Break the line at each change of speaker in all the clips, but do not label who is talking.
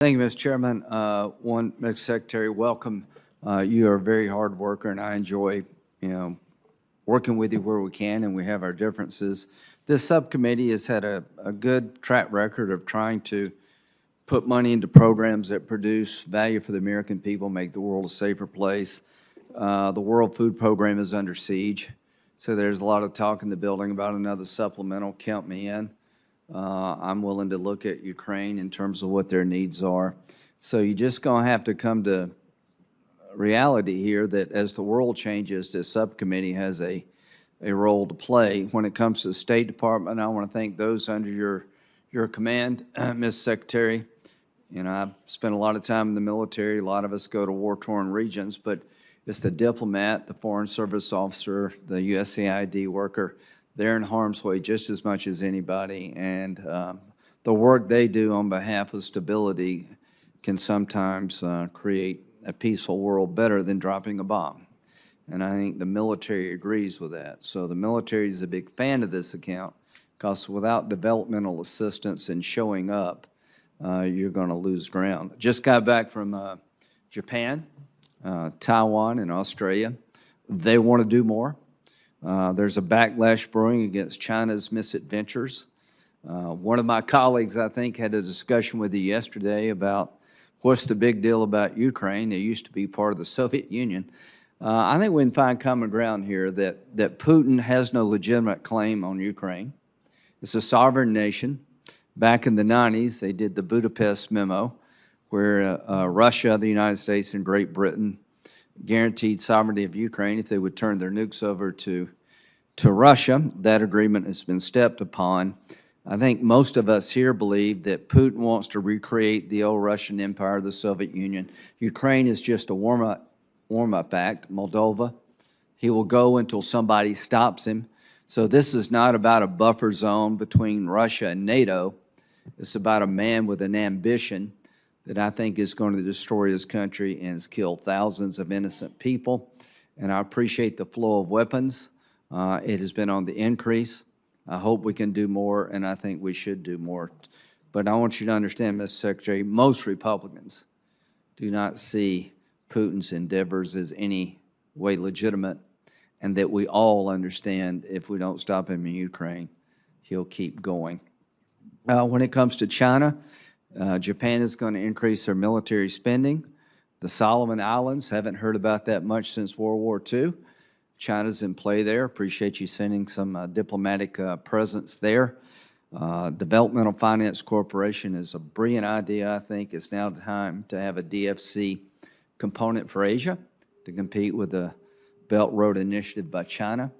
Thank you, Mr. Chairman. Mr. Secretary, welcome. You are a very hard worker, and I enjoy, working with you where we can, and we have our differences. This subcommittee has had a good track record of trying to put money into programs that produce value for the American people, make the world a safer place. The World Food Program is under siege, so there's a lot of talk in the building about another supplemental. Count me in. I'm willing to look at Ukraine in terms of what their needs are. So you're just going to have to come to reality here that as the world changes, this subcommittee has a role to play. When it comes to the State Department, I want to thank those under your command, Ms. Secretary. I've spent a lot of time in the military. A lot of us go to war-torn regions, but it's the diplomat, the Foreign Service officer, the USAID worker. They're in harm's way just as much as anybody, and the work they do on behalf of stability can sometimes create a peaceful world better than dropping a bomb. And I think the military agrees with that. So the military is a big fan of this account because without developmental assistance and showing up, you're going to lose ground. Just got back from Japan, Taiwan, and Australia. They want to do more. There's a backlash brewing against China's misadventures. One of my colleagues, I think, had a discussion with you yesterday about what's the big deal about Ukraine. They used to be part of the Soviet Union. I think we can find common ground here that Putin has no legitimate claim on Ukraine. It's a sovereign nation. Back in the 90s, they did the Budapest Memo, where Russia, the United States, and Great Britain guaranteed sovereignty of Ukraine if they would turn their nukes over to Russia. That agreement has been stepped upon. I think most of us here believe that Putin wants to recreate the old Russian Empire, the Soviet Union. Ukraine is just a warm-up act. Moldova, he will go until somebody stops him. So this is not about a buffer zone between Russia and NATO. It's about a man with an ambition that I think is going to destroy his country and has killed thousands of innocent people. And I appreciate the flow of weapons. It has been on the increase. I hope we can do more, and I think we should do more. But I want you to understand, Mr. Secretary, most Republicans do not see Putin's endeavors as any way legitimate, and that we all understand if we don't stop him in Ukraine, he'll keep going. When it comes to China, Japan is going to increase their military spending. The Solomon Islands, haven't heard about that much since World War II. China's in play there. Appreciate you sending some diplomatic presence there. Developmental Finance Corporation is a brilliant idea, I think. It's now time to have a DFC component for Asia to compete with the Belt Road Initiative by China.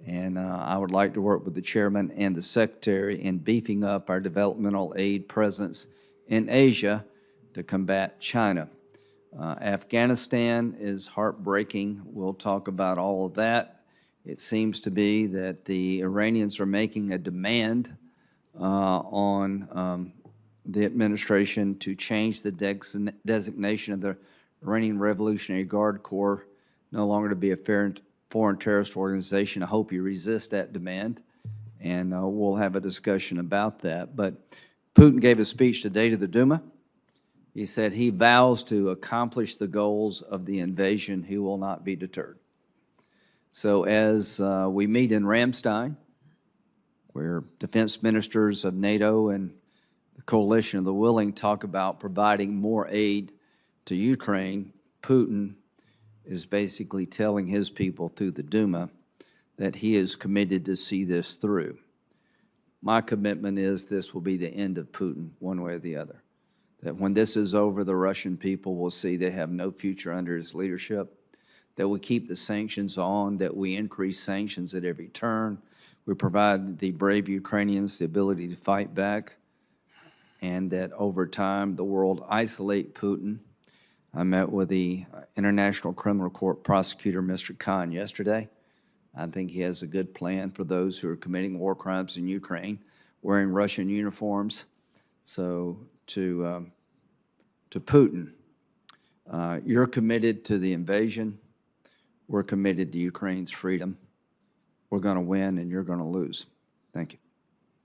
And I would like to work with the chairman and the secretary in beefing up our developmental aid presence in Asia to combat China. Afghanistan is heartbreaking. We'll talk about all of that. It seems to be that the Iranians are making a demand on the administration to change the designation of the Iranian Revolutionary Guard Corps no longer to be a foreign terrorist organization. I hope you resist that demand, and we'll have a discussion about that. But Putin gave a speech today to the Duma. He said he vows to accomplish the goals of the invasion. He will not be deterred. So as we meet in Ramstein, where defense ministers of NATO and the coalition of the willing talk about providing more aid to Ukraine, Putin is basically telling his people through the Duma that he is committed to see this through. My commitment is this will be the end of Putin, one way or the other. That when this is over, the Russian people will see they have no future under his leadership, that we keep the sanctions on, that we increase sanctions at every turn, we provide the brave Ukrainians the ability to fight back, and that over time the world isolate Putin. I met with the International Criminal Court prosecutor, Mr. Khan, yesterday. I think he has a good plan for those who are committing war crimes in Ukraine, wearing Russian uniforms. So to Putin, you're committed to the invasion. We're committed to Ukraine's freedom. We're going to win, and you're going to lose. Thank you.